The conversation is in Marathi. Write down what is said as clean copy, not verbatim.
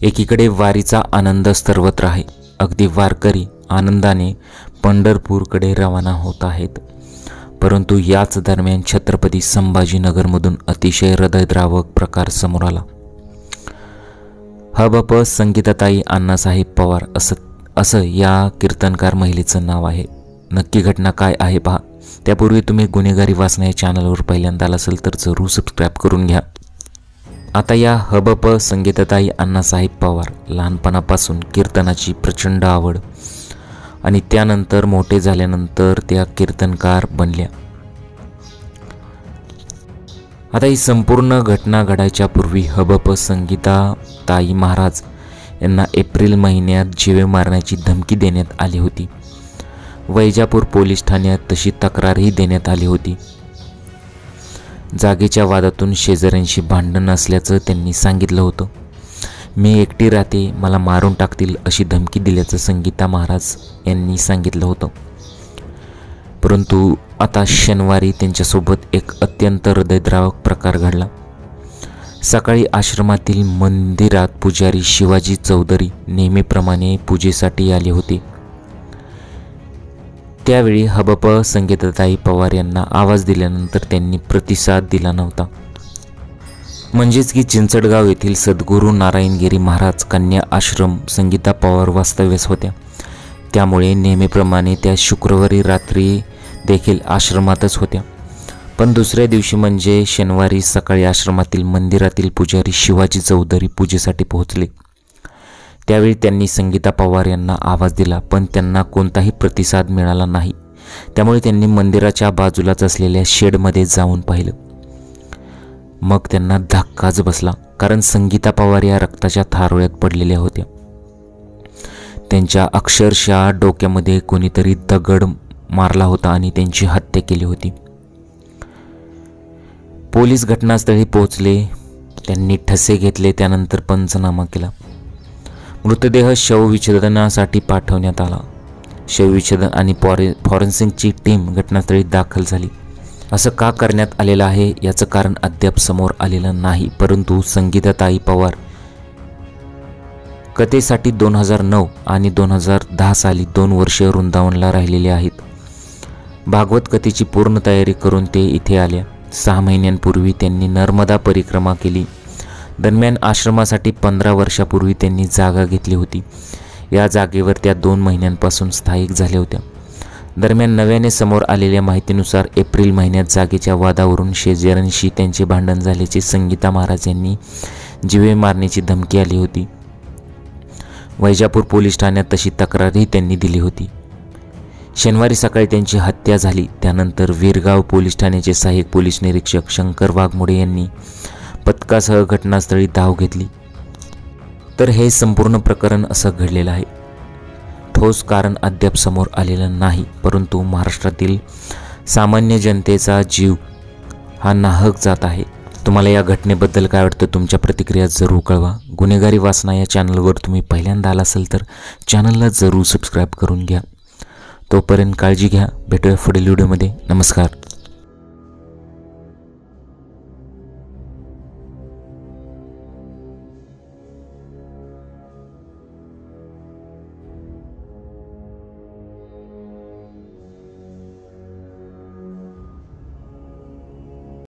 एकीकडे वारीचा आनंद सर्वत्र आहे. अगदी वारकरी आनंदाने पंढरपूरकडे रवाना होत आहेत. परंतु याच दरम्यान छत्रपती संभाजीनगरमधून अतिशय हृदयद्रावक प्रकार समोर आला. हबप संगीताताई अण्णासाहेब पवार असं या कीर्तनकार महिलेचं नाव आहे. नक्की घटना काय आहे पहा. त्यापूर्वी तुम्ही गुन्हेगारी वाचना या चॅनलवर पहिल्यांदा असाल तर जरूर सबस्क्राईब करून घ्या. आता या हबप संगीताताई अण्णासाहेब पवार लहानपणापासून कीर्तनाची प्रचंड आवड आणि त्यानंतर मोठे झाल्यानंतर त्या कीर्तनकार बनल्या. आता ही संपूर्ण घटना घडायच्या पूर्वी हबप संगीताताई महाराज यांना एप्रिल महिन्यात जीवे मारण्याची धमकी देण्यात आली होती. वैजापूर पोलीस ठाण्यात तशी तक्रारही देण्यात आली होती. जागेच्या वादातून शेजाऱ्यांशी भांडण असल्याचं त्यांनी सांगितलं होतं. मी एकटी राहते, मला मारून टाकतील अशी धमकी दिल्याचं संगीता महाराज यांनी सांगितलं होतं. परंतु आता शनिवारी त्यांच्यासोबत एक अत्यंत हृदयद्रावक प्रकार घडला. सकाळी आश्रमातील मंदिरात पुजारी शिवाजी चौधरी नेहमीप्रमाणे पूजेसाठी आले होते. त्यावेळी हबप संगीताताई पवार यांना आवाज दिल्यानंतर त्यांनी प्रतिसाद दिला नव्हता. म्हणजेच की चिंचडगाव येथील सद्गुरू नारायणगिरी महाराज कन्या आश्रम संगीता पवार वास्तव्यास होत्या. त्यामुळे नेहमीप्रमाणे त्या शुक्रवारी रात्री देखील आश्रमातच होत्या. पण दुसऱ्या दिवशी म्हणजे शनिवारी सकाळी आश्रमातील मंदिरातील पुजारी शिवाजी चौधरी पूजेसाठी पोहोचले. त्यावेळी त्यांनी संगीता पवार यांना आवाज दिला, पण त्यांना कोणताही प्रतिसाद मिळाला नाही. त्यामुळे त्यांनी मंदिराच्या बाजूलाच असलेल्या शेडमध्ये जाऊन पाहिलं. मग त्यांना धक्काच बसला, कारण संगीता पवार या रक्ताच्या थारोळ्यात पडलेल्या होत्या. त्यांच्या अक्षरशः डोक्यामध्ये कोणीतरी दगड मारला होता आणि त्यांची हत्या केली होती. पोलीस घटनास्थळी पोहोचले. त्यांनी ठसे घेतले. त्यानंतर पंचनामा केला. मृतदेह शवविच्छेदनासाठी पाठवण्यात आला. शवविच्छेदन आणि फॉरेन्सिकची टीम घटनास्थळी दाखल झाली. असं का करण्यात आलेलं आहे याचं कारण अद्याप समोर आलेलं नाही. परंतु संगीताताई पवार कथेसाठी 2009 आणि 2010 साली 2 वर्षे वृंदावनला राहिलेले आहेत. भागवत कथेची पूर्ण तयारी करून ते इथे आल्या. 6 महिन्यांपूर्वी त्यांनी नर्मदा परिक्रमा केली. दरम्यान आश्रमासाठी 15 वर्षापूर्वी त्यांनी जागा घेतली होती. या जागेवर त्या 2 महिन्यांपासून स्थायिक झाल्या होत्या. दरम्यान नव्याने समोर आलेल्या माहितीनुसार एप्रिल महिन्यात जागेच्या वादावरून शेजाऱ्यांशी त्यांचे भांडण झाल्याचे संगीता महाराज यांनी जीवे मारण्याची धमकी आली होती. वैजापूर पोलीस ठाण्यात तशी तक्रारही त्यांनी दिली होती. शनिवारी सकाळी त्यांची हत्या झाली. त्यानंतर वीरगाव पोलीस ठाण्याचे सहाय्यक पोलीस निरीक्षक शंकर वाघमोडे यांनी पथकासह घटनास्थळी धाव घेतली. तर हे संपूर्ण प्रकरण असं घडलेलं आहे. ठोस कारण अद्याप समोर आलेलं नाही. परंतु महाराष्ट्रातील सामान्य जनतेचा जीव हा नाहक जात आहे. तुम्हाला या घटनेबद्दल काय वाटतं? तुमच्या प्रतिक्रिया जरूर कळवा. गुन्हेगारी वाचना या चॅनलवर तुम्ही पहिल्यांदा आला असाल तर चॅनलला जरूर सबस्क्राईब करून घ्या. तोपर्यंत काळजी घ्या. भेटूया पुढील व्हिडिओमध्ये. नमस्कार.